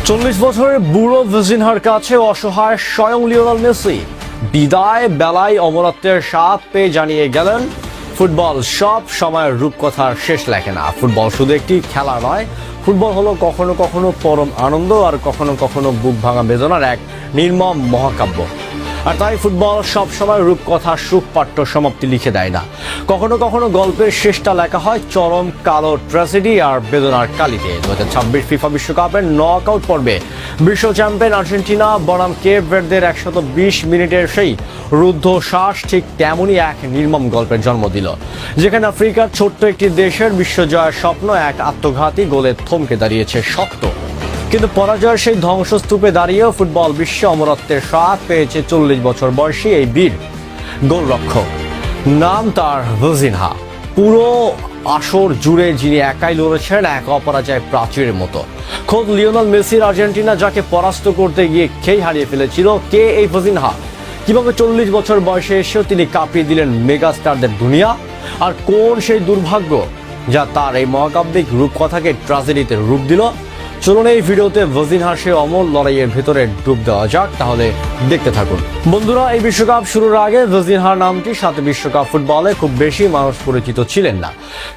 40 বছরের বুড়ো ভিজিনহার কাছে অসহায় স্বয়ং লিওনেল মেসি বিদায় বেলায় অমরত্বের স্বাদ পেয়ে জানিয়ে গেলেন, ফুটবল সব সময় রূপকথার শেষ লেখে না। ফুটবল শুধু একটি খেলা নয়, ফুটবল হলো কখনো কখনো পরম আনন্দ আর কখনো কখনো বুক ভাঙা বেদনার এক নির্মম মহাকাব্য। আর তাই ফুটবল সব সময় রূপকথার সুখপাঠ্য সমাপ্তি লিখে দেয় না। কখনো কখনো গল্পের শেষটা লেখা হয় চরম কালো ট্র্যাজেডি আর বেদনার কালিতে। 2026 ফিফা বিশ্বকাপের নক আউট পর্বে বিশ্ব চ্যাম্পিয়ন আর্জেন্টিনা বনাম কেপ ভার্দের 120 মিনিটের সেই রুদ্ধশ্বাস ঠিক তেমনই এক নির্মম গল্পের জন্ম দিল, যেখানে আফ্রিকার ছোট্ট একটি দেশের বিশ্বজয়ের স্বপ্ন এক আত্মঘাতী গোলে থমকে দাঁড়িয়েছে শক্ত। কিন্তু পরাজয়ের সেই ধ্বংসস্তূপে দাঁড়িয়েও ফুটবল বিশ্বে অমরত্বের স্বাদ পেয়েছে 40 বছর বয়সী এই বীর গোলরক্ষক। নাম তার ভিজিনহা। পুরো আসর জুড়ে যিনি একাই লড়েছেন এক অপরাজয় প্রাচীরের মতো। খোদ লিওনেল মেসির আর্জেন্টিনা যাকে পরাস্ত করতে গিয়ে খেই হারিয়ে ফেলেছিল, কে এই ভিজিনহা? কিভাবে 40 বছর বয়সে এসেও তিনি কাঁপিয়ে দিলেন মেগা স্টারদের দুনিয়া? আর কোন সেই দুর্ভাগ্য যা তার এই মহাকাব্যিক রূপকথাকে ট্র্যাজেডিতে রূপ দিল? চলুন এই ভিডিওতে ভিজিনহার সেই অমর লড়াইয়ের ভেতরে ডুব দেওয়া যাক, তাহলে দেখতে থাকুন। বন্ধুরা, এই বিশ্বকাপ শুরুর আগে ভিজিনহার নামটি সাথে বিশ্বকাপ ফুটবলে খুব বেশি মানুষ পরিচিত ছিলেন না।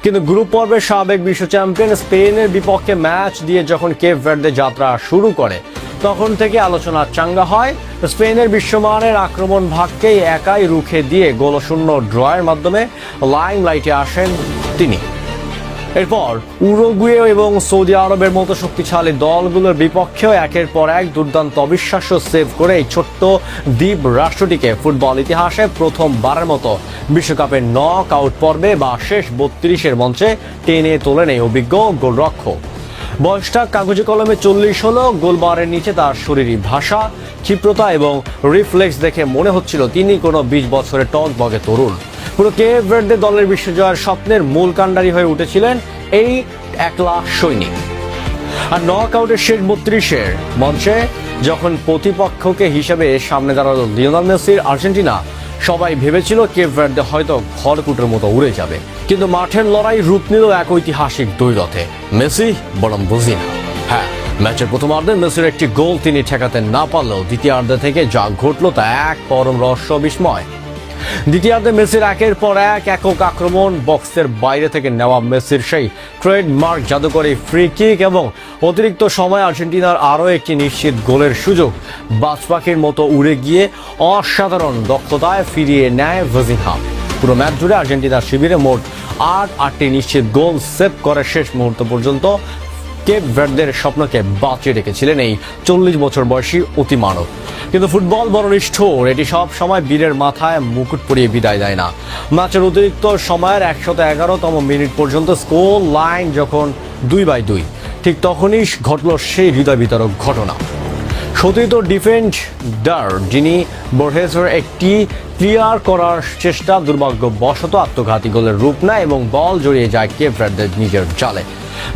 কিন্তু গ্রুপ পর্বের সাবেক বিশ্ব চ্যাম্পিয়ন স্পেনের বিপক্ষে ম্যাচ দিয়ে যখন কেপ ভার্দে যাত্রা শুরু করে, তখন থেকে আলোচনা চাঙ্গা হয়। স্পেনের বিশ্বমানের আক্রমণ ভাগকেই একাই রুখে দিয়ে গোলশূন্য ড্রয়ের মাধ্যমে লাইমলাইটে আসেন তিনি। এরপর উরুগুয়ে এবং সৌদি আরবের মতো শক্তিশালী দলগুলোর বিপক্ষেও একের পর এক দুর্দান্ত অবিশ্বাস্য সেভ করে এই ছোট্ট দ্বীপ রাষ্ট্রটিকে ফুটবল ইতিহাসে প্রথমবারের মতো বিশ্বকাপের নক আউট পর্বে বা শেষ 32-এর মঞ্চে টেনে তোলেন এই অভিজ্ঞ গোলরক্ষক। বয়সটা কাগজে কলমে 40 হলেও গোলবারের নিচে তার শরীরী ভাষা, ক্ষিপ্রতা এবং রিফ্লেক্স দেখে মনে হচ্ছিল তিনি কোনো 20 বছরের টগবগে তরুণ। পুরো কেপ ভার্দে দলের বিশ্বজয়ের স্বপ্নের মূল কাণ্ডারি হয়ে উঠেছিলেন এই একলা সৈনিক। আর নক আউটের শেষ 32-এর মঞ্চে যখন প্রতিপক্ষকে হিসেবে সামনে দাঁড়ালো লিওনেল মেসির আর্জেন্টিনা, সবাই ভেবেছিল কেপ ভার্দে হয়তো খড়কুটোর মতো উড়ে যাবে। কিন্তু মাঠের লড়াই রূপ নিল এক ঐতিহাসিক দ্বৈরথে, মেসি বনাম ভিজিনহা। হ্যাঁ, ম্যাচের প্রথমার্ধে মেসির একটি গোল তিনি ঠেকাতে না পারলেও দ্বিতীয়ার্ধে থেকে যা ঘটল তা এক পরম রহস্য বিস্ময়। দ্বিতীয়ার্ধে মেসির একের পর এক একক আক্রমণ, বক্সের বাইরে থেকে নেওয়া মেসির সেই ট্রেডমার্ক জাদুকরী ফ্রি কিক এবং অতিরিক্ত সময় আর্জেন্টিনার আরও একটি নিশ্চিত গোলের সুযোগ বাজপাখির মতো উড়ে গিয়ে অসাধারণ দক্ষতায় ফিরিয়ে নেয় ভিজিনহা। পুরো ম্যাচ জুড়ে আর্জেন্টিনার শিবিরে মোট 8টি নিশ্চিত গোল সেভ করে শেষ মুহূর্ত পর্যন্ত কেপ ভার্দের স্বপ্নকে বাঁচিয়ে রেখেছিলেন এই 40 বছর বয়সী অতিমানব। কিন্তু ফুটবল বড় নিষ্ঠুর, এটি সব সময় বীরের মাথায় মুকুট পরিয়ে বিদায় দেয় না। ম্যাচের অতিরিক্ত সময়ের 111তম মিনিট পর্যন্ত স্কোর লাইন যখন 2-2, ঠিক তখনই ঘটল সেই হৃদয় বিতরক ঘটনা। সতীর্থ ডিফেন্ডার যিনি বোর্হেসের একটি ক্লিয়ার করার চেষ্টা দুর্ভাগ্যবশত আত্মঘাতী গোলের রূপ নেয় এবং বল জড়িয়ে যায় কেপ ভার্দের নিজের জালে।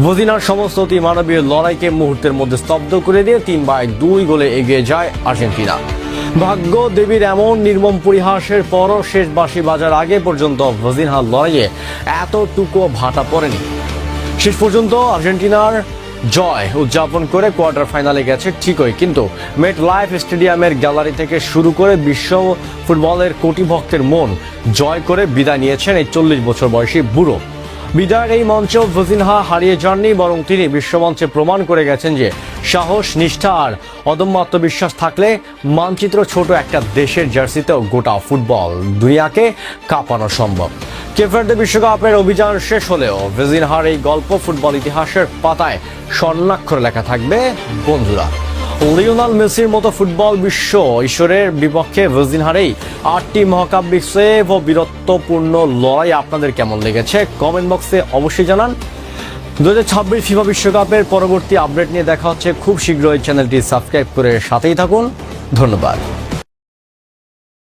ভিজিনহার সমস্ত অতি মানবীয় লড়াইকে মুহূর্তের মধ্যে স্তব্ধ করে দিয়ে 3-2 গোলে এগিয়ে যায় আর্জেন্টিনা। ভাগ্য দেবীর এমন নির্মম পরিহাসের পরও শেষ বাঁশি বাজার আগে পর্যন্ত ভিজিনহার লড়াইয়ে এতটুকু ভাটা পড়েনি। শেষ পর্যন্ত আর্জেন্টিনার জয় উদযাপন করে কোয়ার্টার ফাইনালে গেছে ঠিকই, কিন্তু মেট লাইফ স্টেডিয়ামের গ্যালারি থেকে শুরু করে বিশ্ব ফুটবলের কোটি ভক্তের মন জয় করে বিদায় নিয়েছেন এই 40 বছর বয়সী বুড়ো। বিদায়ের এই মঞ্চে ভিজিনহা হারিয়ে যাননি, বরং তিনি বিশ্বমঞ্চে প্রমাণ করে গেছেন যে সাহস, নিষ্ঠা আর অদম্য আত্মবিশ্বাস থাকলে মানচিত্র ছোট একটা দেশের জার্সিতেও গোটা ফুটবল দুনিয়াকে কাঁপানো সম্ভব। কেপ ভার্দে বিশ্বকাপের অভিযান শেষ হলেও ভিজিনহার এই গল্প ফুটবল ইতিহাসের পাতায় স্বর্ণাক্ষরে লেখা থাকবে। বন্ধুরা, লিওনেল মেসির মতো ফুটবল বিশ্ব ঈশ্বরের বিপক্ষে ভিজিনহার এই 8টি মহাকাব্যিক সেভ ও বীরত্বপূর্ণ লড়াই আপনাদের কেমন লেগেছে কমেন্ট বক্সে অবশ্যই জানান। 2026 ফিফা বিশ্বকাপের পরবর্তী আপডেট নিয়ে দেখা হচ্ছে খুব শীঘ্রই। চ্যানেলটি সাবস্ক্রাইব করে সাথেই থাকুন। ধন্যবাদ।